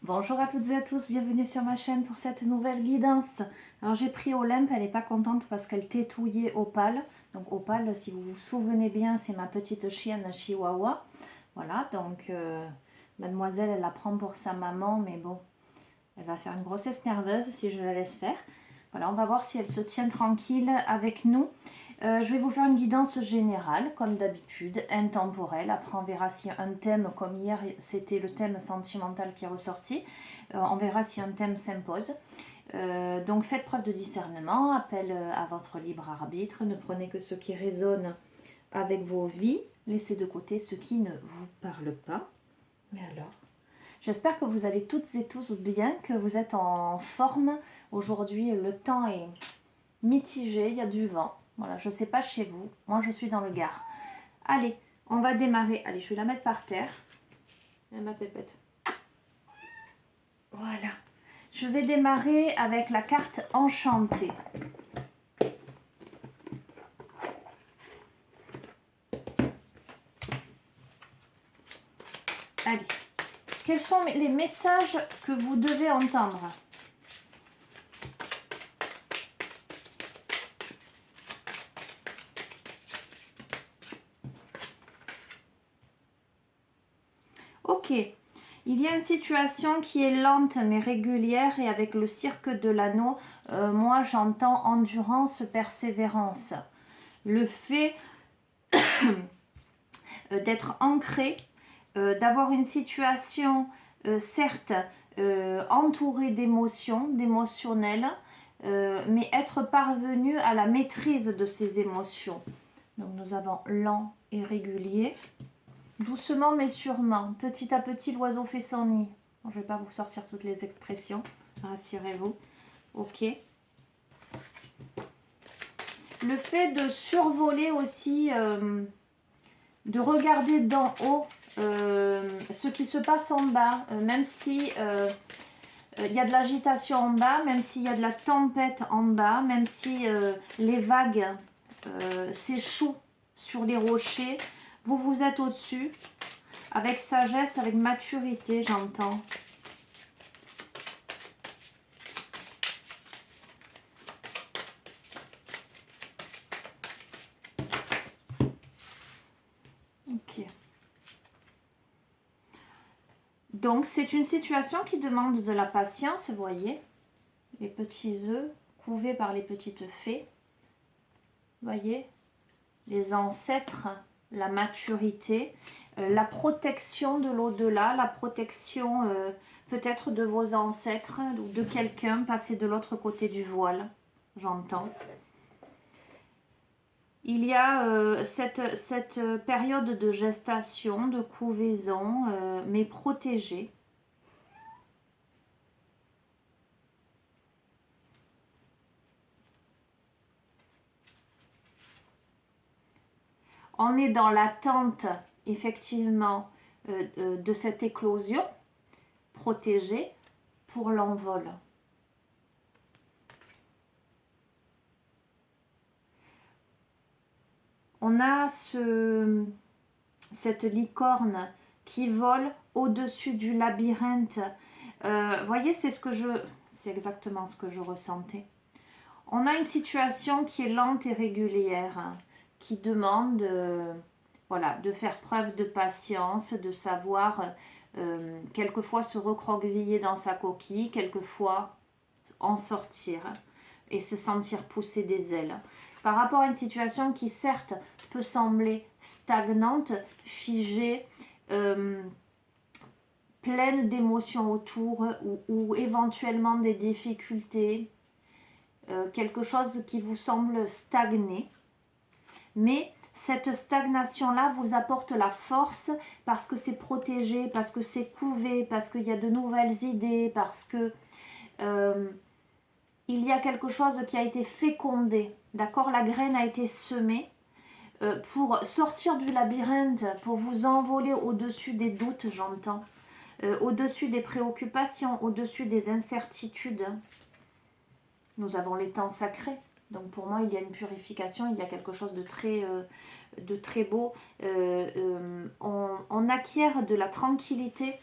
Bonjour à toutes et à tous, bienvenue sur ma chaîne pour cette nouvelle guidance. Alors j'ai pris Olympe, elle n'est pas contente parce qu'elle tétouillait Opale. Donc Opale, si vous vous souvenez bien, c'est ma petite chienne chihuahua. Voilà, donc mademoiselle, elle la prend pour sa maman, mais bon, elle va faire une grossesse nerveuse si je la laisse faire. Voilà, on va voir si elle se tient tranquille avec nous. Je vais vous faire une guidance générale, comme d'habitude, intemporelle. Après, on verra si un thème, comme hier, c'était le thème sentimental qui est ressorti. On verra si un thème s'impose. Donc, faites preuve de discernement, appel à votre libre arbitre. Ne prenez que ce qui résonne avec vos vies. Laissez de côté ce qui ne vous parle pas. Mais alors, j'espère que vous allez toutes et tous bien, que vous êtes en forme. Aujourd'hui, le temps est mitigé, il y a du vent. Voilà, je ne sais pas chez vous. Moi, je suis dans le Gard. Allez, on va démarrer. Allez, je vais la mettre par terre. Ma pépette. Voilà. Je vais démarrer avec la carte enchantée. Allez. Quels sont les messages que vous devez entendre ? Ok. Il y a une situation qui est lente mais régulière et avec le cirque de l'anneau, moi j'entends endurance, persévérance. Le fait d'être ancré, d'avoir une situation certes entourée d'émotions, d'émotionnel, mais être parvenu à la maîtrise de ces émotions. Donc nous avons lent et régulier. Doucement mais sûrement, petit à petit l'oiseau fait son nid. Bon, je ne vais pas vous sortir toutes les expressions, rassurez-vous. Ok. Le fait de survoler aussi, de regarder d'en haut ce qui se passe en bas, même si il y a de l'agitation en bas, même s'il y a de la tempête en bas, même si les vagues s'échouent sur les rochers, vous êtes au-dessus. Avec sagesse, avec maturité, j'entends. Ok. Donc, c'est une situation qui demande de la patience, vous voyez. Les petits œufs couvés par les petites fées. Vous voyez. Les ancêtres, la maturité, la protection de l'au-delà, la protection peut-être de vos ancêtres ou de quelqu'un passé de l'autre côté du voile, j'entends. Il y a cette période de gestation, de couvaison, mais protégée. On est dans l'attente, effectivement, de cette éclosion protégée pour l'envol. On a cette licorne qui vole au-dessus du labyrinthe. Voyez, c'est exactement ce que je ressentais. On a une situation qui est lente et régulière, qui demande voilà, de faire preuve de patience, de savoir quelquefois se recroqueviller dans sa coquille, quelquefois en sortir et se sentir pousser des ailes. Par rapport à une situation qui certes peut sembler stagnante, figée, pleine d'émotions autour ou éventuellement des difficultés, quelque chose qui vous semble stagner. Mais cette stagnation-là vous apporte la force parce que c'est protégé, parce que c'est couvé, parce qu'il y a de nouvelles idées, parce que il y a quelque chose qui a été fécondé, d'accord? La graine a été semée pour sortir du labyrinthe, pour vous envoler au-dessus des doutes, j'entends, au-dessus des préoccupations, au-dessus des incertitudes. Nous avons les temps sacrés. Donc pour moi, il y a une purification, il y a quelque chose de très beau. On acquiert de la tranquillité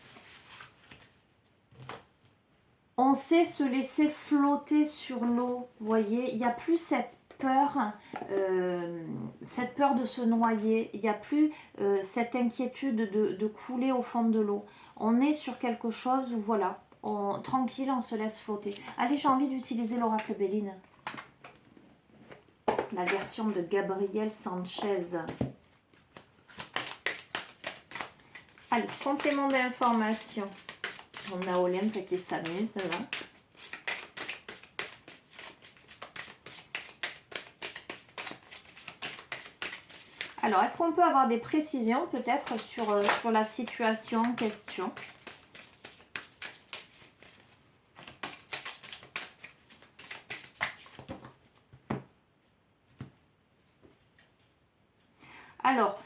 On sait se laisser flotter sur l'eau, vous voyez, il n'y a plus cette peur de se noyer, il n'y a plus cette inquiétude de couler au fond de l'eau. On est sur quelque chose où voilà, tranquille, on se laisse flotter. Allez, j'ai envie d'utiliser l'oracle Béline, la version de Gabriel Sanchez. Allez, complément d'information. On a Olympe qui s'amuse là. Alors, est-ce qu'on peut avoir des précisions peut-être sur la situation en question? Alors,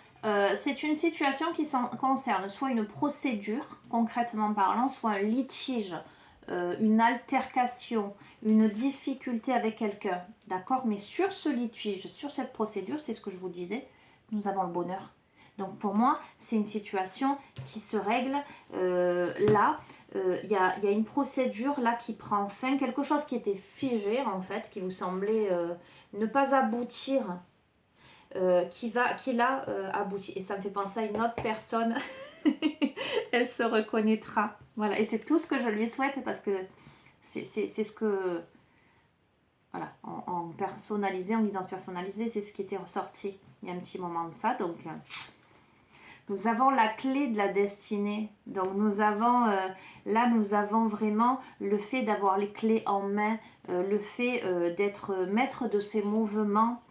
c'est une situation qui concerne soit une procédure, concrètement parlant, soit un litige, une altercation, une difficulté avec quelqu'un, d'accord? Mais sur ce litige, sur cette procédure, c'est ce que je vous disais, nous avons le bonheur. Donc pour moi, c'est une situation qui se règle là. Il y a une procédure là qui prend fin, quelque chose qui était figé en fait, qui vous semblait ne pas aboutir, qui là aboutit. Et ça me fait penser à une autre personne. Elle se reconnaîtra. Voilà, et c'est tout ce que je lui souhaite parce que c'est ce que... Voilà, en personnalisé, en guidance personnalisée, c'est ce qui était ressorti il y a un petit moment de ça. Donc, nous avons la clé de la destinée. Donc, nous avons, là, nous avons vraiment le fait d'avoir les clés en main, le fait d'être maître de ses mouvements,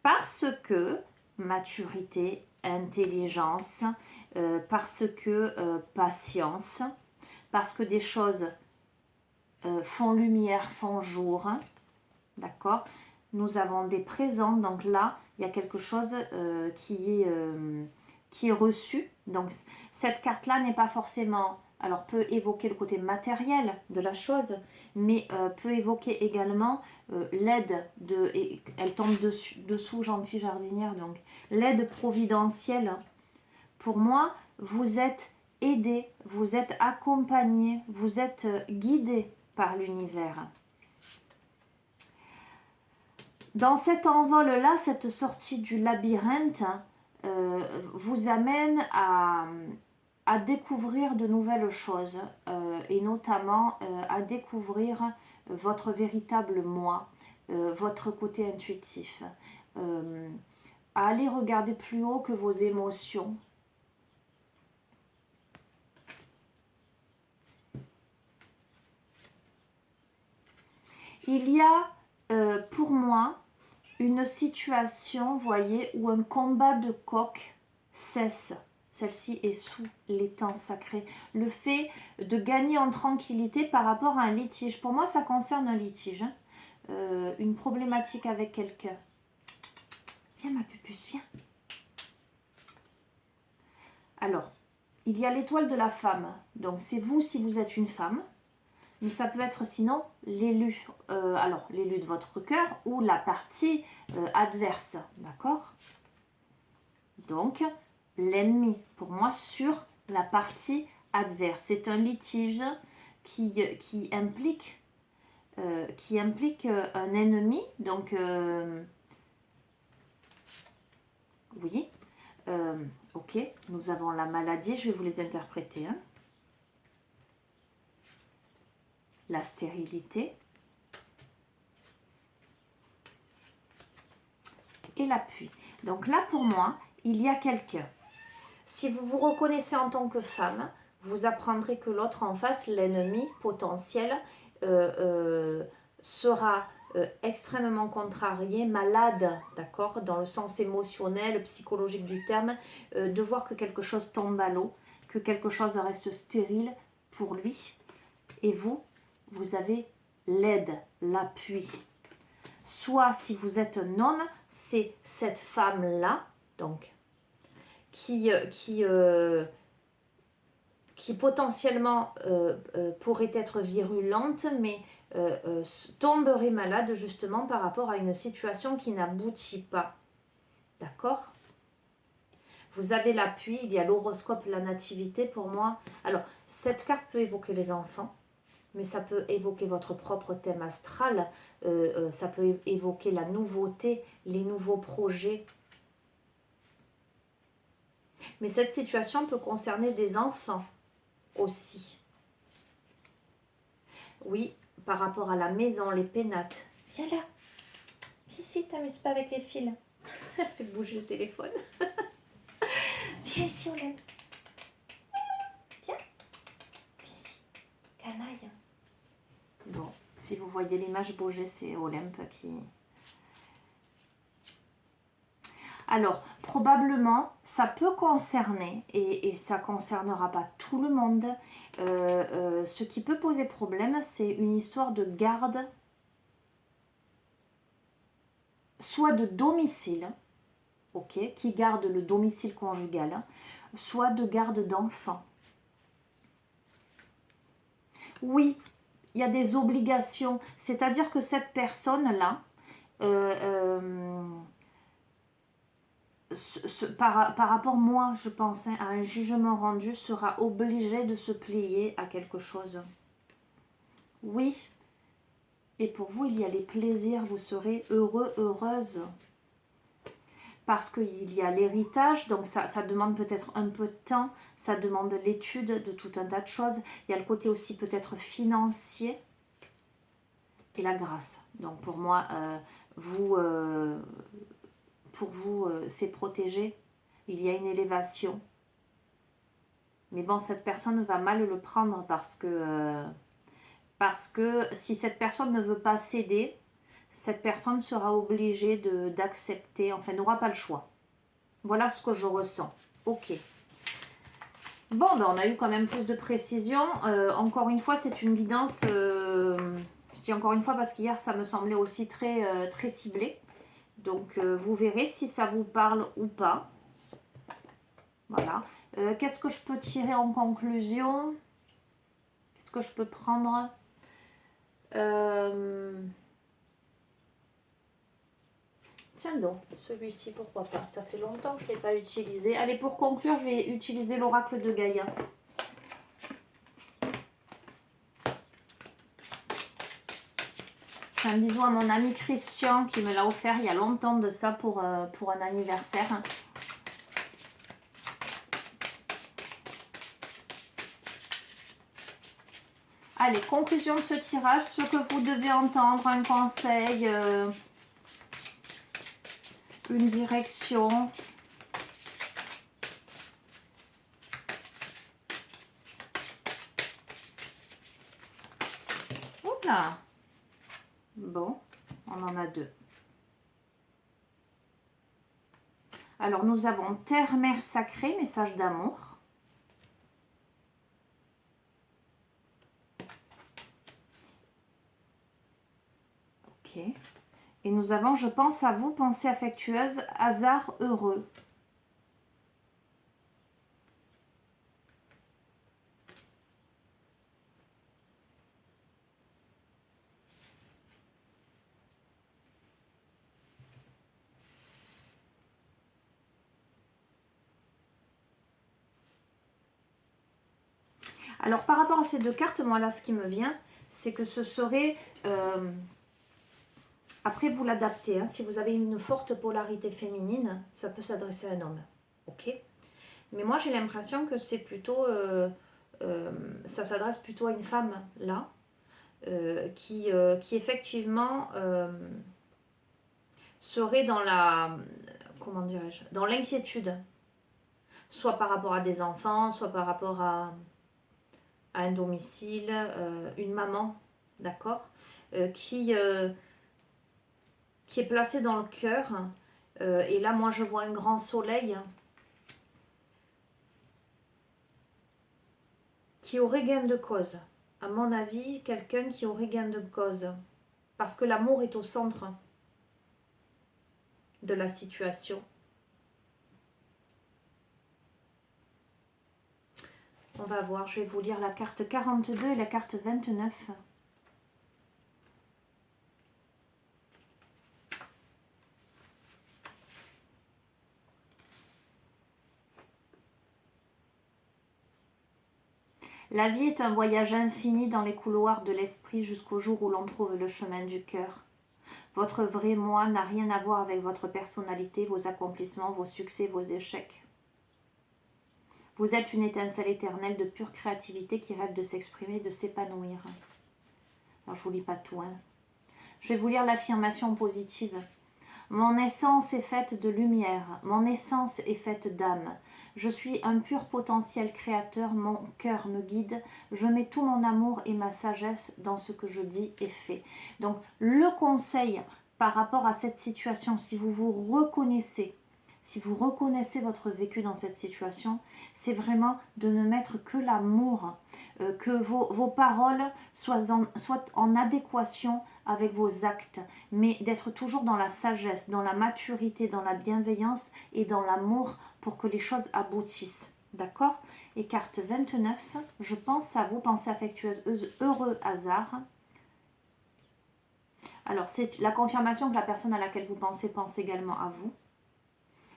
parce que maturité, intelligence, parce que patience, parce que des choses font lumière, font jour, d'accord? Nous avons des présents, donc là, il y a quelque chose qui est reçu. Donc, cette carte-là n'est pas forcément... Alors, peut évoquer le côté matériel de la chose, mais peut évoquer également l'aide de... Et elle tombe dessous, gentille jardinière, donc l'aide providentielle. Pour moi, vous êtes aidé, vous êtes accompagné, vous êtes guidé par l'univers. Dans cet envol-là, cette sortie du labyrinthe vous amène à découvrir de nouvelles choses et notamment à découvrir votre véritable moi, votre côté intuitif, à aller regarder plus haut que vos émotions. Il y a pour moi une situation, vous voyez, où un combat de coq cesse. Celle-ci est sous l'étang sacré. Le fait de gagner en tranquillité par rapport à un litige. Pour moi, ça concerne un litige. Hein. Une problématique avec quelqu'un. Viens ma pupuce, viens. Alors, il y a l'étoile de la femme. Donc, c'est vous si vous êtes une femme. Mais ça peut être sinon l'élu, alors l'élu de votre cœur ou la partie adverse, d'accord? Donc, l'ennemi, pour moi, sur la partie adverse. C'est un litige qui implique un ennemi, donc oui, ok, nous avons la maladie, je vais vous les interpréter, hein. La stérilité et l'appui. Donc là, pour moi, il y a quelqu'un. Si vous vous reconnaissez en tant que femme, vous apprendrez que l'autre en face, l'ennemi potentiel, sera extrêmement contrarié, malade, d'accord, dans le sens émotionnel, psychologique du terme, de voir que quelque chose tombe à l'eau, que quelque chose reste stérile pour lui. Et vous, vous avez l'aide, l'appui. Soit si vous êtes un homme, c'est cette femme-là, donc, qui potentiellement pourrait être virulente, mais tomberait malade justement par rapport à une situation qui n'aboutit pas. D'accord ? Vous avez l'appui, il y a l'horoscope, la nativité pour moi. Alors, cette carte peut évoquer les enfants. mais ça peut évoquer votre propre thème astral, ça peut évoquer la nouveauté, les nouveaux projets. Mais cette situation peut concerner des enfants aussi. Oui, par rapport à la maison, les pénates. Viens là. Viens ici, t'amuses pas avec les fils. Elle fait bouger le téléphone. Viens ici, Olympe. Viens. Viens ici. Canaille. Bon, si vous voyez l'image bouger, c'est Olympe qui... Alors, probablement, ça peut concerner, et ça ne concernera pas tout le monde, ce qui peut poser problème, c'est une histoire de garde, soit de domicile, ok, qui garde le domicile conjugal, soit de garde d'enfants. Oui, il y a des obligations, c'est-à-dire que cette personne-là, par rapport, moi, je pense, à un jugement rendu, sera obligé de se plier à quelque chose. Oui. Et pour vous, il y a les plaisirs, vous serez heureux, heureuse. Parce qu'il y a l'héritage, donc ça demande peut-être un peu de temps, ça demande l'étude de tout un tas de choses. Il y a le côté aussi peut-être financier et la grâce. Donc pour moi, pour vous, c'est protégé. Il y a une élévation. Mais bon, cette personne va mal le prendre parce que si cette personne ne veut pas céder, cette personne sera obligée d'accepter, enfin n'aura pas le choix. Voilà ce que je ressens. Ok. Bon, ben on a eu quand même plus de précision. Encore une fois, c'est une guidance, je dis encore une fois parce qu'hier ça me semblait aussi très, très ciblé. Donc vous verrez si ça vous parle ou pas. Voilà. Qu'est-ce que je peux tirer en conclusion? Qu'est-ce que je peux prendre? Tiens donc, celui-ci, pourquoi pas? Ça fait longtemps que je ne l'ai pas utilisé. Allez, pour conclure, je vais utiliser l'oracle de Gaïa. Je fais un bisou à mon ami Christian qui me l'a offert il y a longtemps de ça pour un anniversaire. Allez, conclusion de ce tirage, ce que vous devez entendre, un conseil, une direction. Oups là. Bon, on en a deux. Alors, nous avons Terre, Mère Sacrée, message d'amour. Ok. Et nous avons, je pense à vous, pensée affectueuse, hasard heureux. Alors, par rapport à ces deux cartes, moi, là, ce qui me vient, c'est que ce serait... après, vous l'adaptez. Hein, si vous avez une forte polarité féminine, ça peut s'adresser à un homme. Ok. Mais moi, j'ai l'impression que c'est plutôt... ça s'adresse plutôt à une femme, là, qui effectivement serait dans la... Comment dirais-je? Dans l'inquiétude. Soit par rapport à des enfants, soit par rapport à un domicile, une maman, d'accord, qui est placée dans le cœur. Et là, moi, je vois un grand soleil qui aurait gain de cause. À mon avis, quelqu'un qui aurait gain de cause. Parce que l'amour est au centre de la situation. On va voir, je vais vous lire la carte 42 et la carte 29. La vie est un voyage infini dans les couloirs de l'esprit jusqu'au jour où l'on trouve le chemin du cœur. Votre vrai moi n'a rien à voir avec votre personnalité, vos accomplissements, vos succès, vos échecs. Vous êtes une étincelle éternelle de pure créativité qui rêve de s'exprimer, de s'épanouir. Alors je ne vous lis pas tout. Je vais vous lire l'affirmation positive. Mon essence est faite de lumière, mon essence est faite d'âme. Je suis un pur potentiel créateur, mon cœur me guide. Je mets tout mon amour et ma sagesse dans ce que je dis et fais. Donc le conseil par rapport à cette situation, si vous vous reconnaissez, votre vécu dans cette situation, c'est vraiment de ne mettre que l'amour, que vos paroles soient en adéquation avec vos actes, mais d'être toujours dans la sagesse, dans la maturité, dans la bienveillance et dans l'amour pour que les choses aboutissent. D'accord? Et carte 29, je pense à vous, pensée affectueuse, heureux hasard. Alors, c'est la confirmation que la personne à laquelle vous pensez pense également à vous.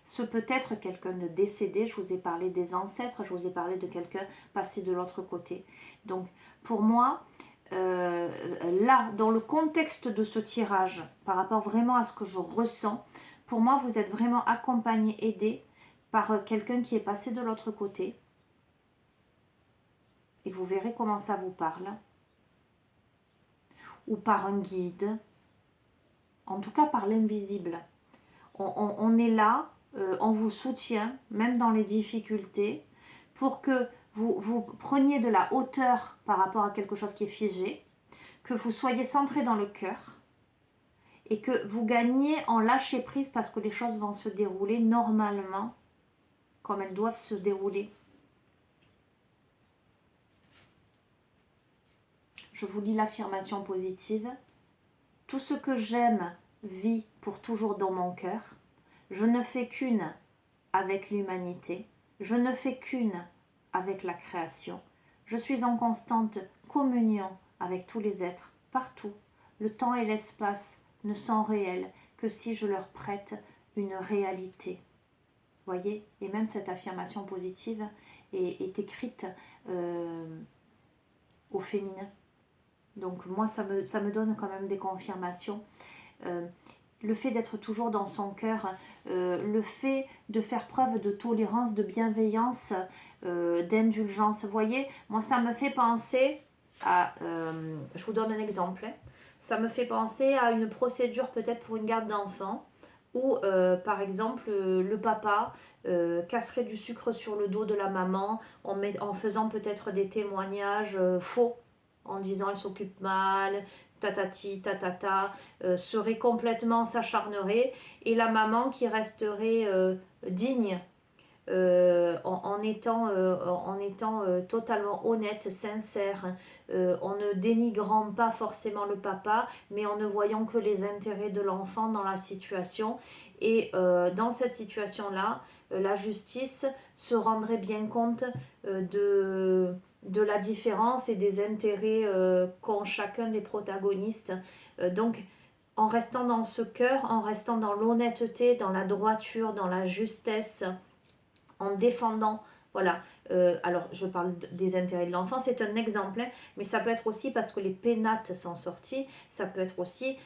Ce peut être quelqu'un de décédé, je vous ai parlé des ancêtres, je vous ai parlé de quelqu'un passé de l'autre côté. Donc, pour moi, là, dans le contexte de ce tirage, par rapport vraiment à ce que je ressens, pour moi, vous êtes vraiment accompagné, aidé par quelqu'un qui est passé de l'autre côté. Et vous verrez comment ça vous parle. Ou par un guide. En tout cas, par l'invisible. On est là, on vous soutient, même dans les difficultés, pour que vous preniez de la hauteur par rapport à quelque chose qui est figé, que vous soyez centré dans le cœur et que vous gagniez en lâcher prise parce que les choses vont se dérouler normalement comme elles doivent se dérouler. Je vous lis l'affirmation positive. Tout ce que j'aime vit pour toujours dans mon cœur. Je ne fais qu'une avec l'humanité. Je ne fais qu'une avec la création. Je suis en constante communion avec tous les êtres, partout. Le temps et l'espace ne sont réels que si je leur prête une réalité. Voyez, et même cette affirmation positive est écrite au féminin. Donc moi, ça me donne quand même des confirmations. Le fait d'être toujours dans son cœur, le fait de faire preuve de tolérance, de bienveillance, d'indulgence. Vous voyez, moi ça me fait penser à, je vous donne un exemple, ça me fait penser à une procédure peut-être pour une garde d'enfant, où par exemple le papa casserait du sucre sur le dos de la maman en faisant peut-être des témoignages faux, en disant elle s'occupe mal, tatati, tatata, s'acharnerait, et la maman qui resterait digne en étant totalement honnête, sincère, en ne dénigrant pas forcément le papa, mais en ne voyant que les intérêts de l'enfant dans la situation. Et dans cette situation-là, la justice se rendrait bien compte de la différence et des intérêts qu'ont chacun des protagonistes. Donc, en restant dans ce cœur, en restant dans l'honnêteté, dans la droiture, dans la justesse, en défendant, voilà, alors je parle des intérêts de l'enfant, c'est un exemple, mais ça peut être aussi parce que les pénates sont sortis, ça peut être aussi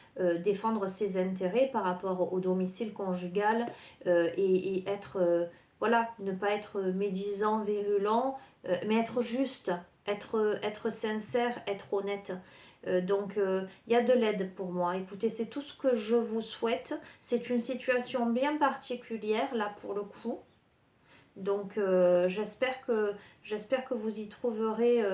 défendre ses intérêts par rapport au domicile conjugal et être, voilà, ne pas être médisant, virulent, mais être juste, être sincère, être honnête. Donc il y a de l'aide pour moi. Écoutez, c'est tout ce que je vous souhaite. C'est une situation bien particulière là pour le coup. Donc j'espère que vous y trouverez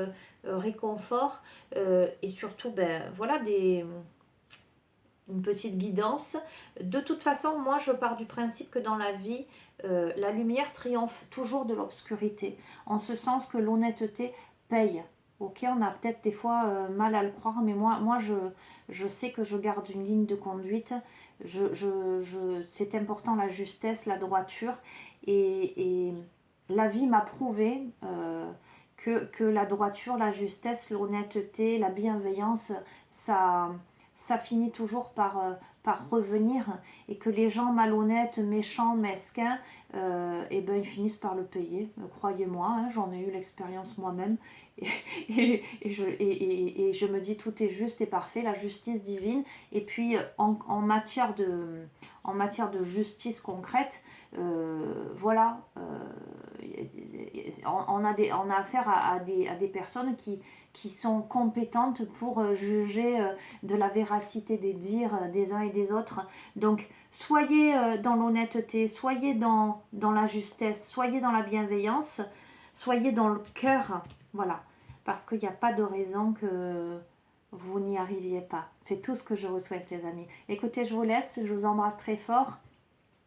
réconfort et surtout voilà une petite guidance. De toute façon, moi je pars du principe que dans la vie, la lumière triomphe toujours de l'obscurité, en ce sens que l'honnêteté paye. Ok, on a peut-être des fois mal à le croire, mais moi je sais que je garde une ligne de conduite. C'est important, la justesse, la droiture. Et la vie m'a prouvé que la droiture, la justesse, l'honnêteté, la bienveillance, ça ça finit toujours par revenir, et que les gens malhonnêtes, méchants, mesquins, et ben ils finissent par le payer. Croyez-moi, hein, j'en ai eu l'expérience moi-même, et je me dis tout est juste et parfait, la justice divine. Et puis en matière de justice concrète, voilà, on a affaire à des personnes qui sont compétentes pour juger de la véracité des dires des uns et des autres. Donc soyez dans l'honnêteté, soyez dans la justesse, soyez dans la bienveillance, soyez dans le cœur, voilà, parce qu'il n'y a pas de raison que vous n'y arriviez pas. C'est tout ce que je vous souhaite, les amis. Écoutez, je vous laisse, je vous embrasse très fort.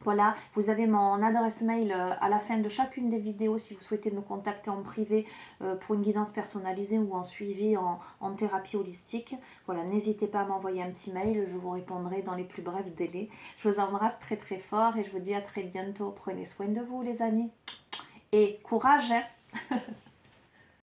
Voilà, vous avez mon adresse mail à la fin de chacune des vidéos si vous souhaitez me contacter en privé pour une guidance personnalisée ou en suivi en thérapie holistique. Voilà, n'hésitez pas à m'envoyer un petit mail, je vous répondrai dans les plus brefs délais. Je vous embrasse très très fort et je vous dis à très bientôt. Prenez soin de vous, les amis. Et courage, hein.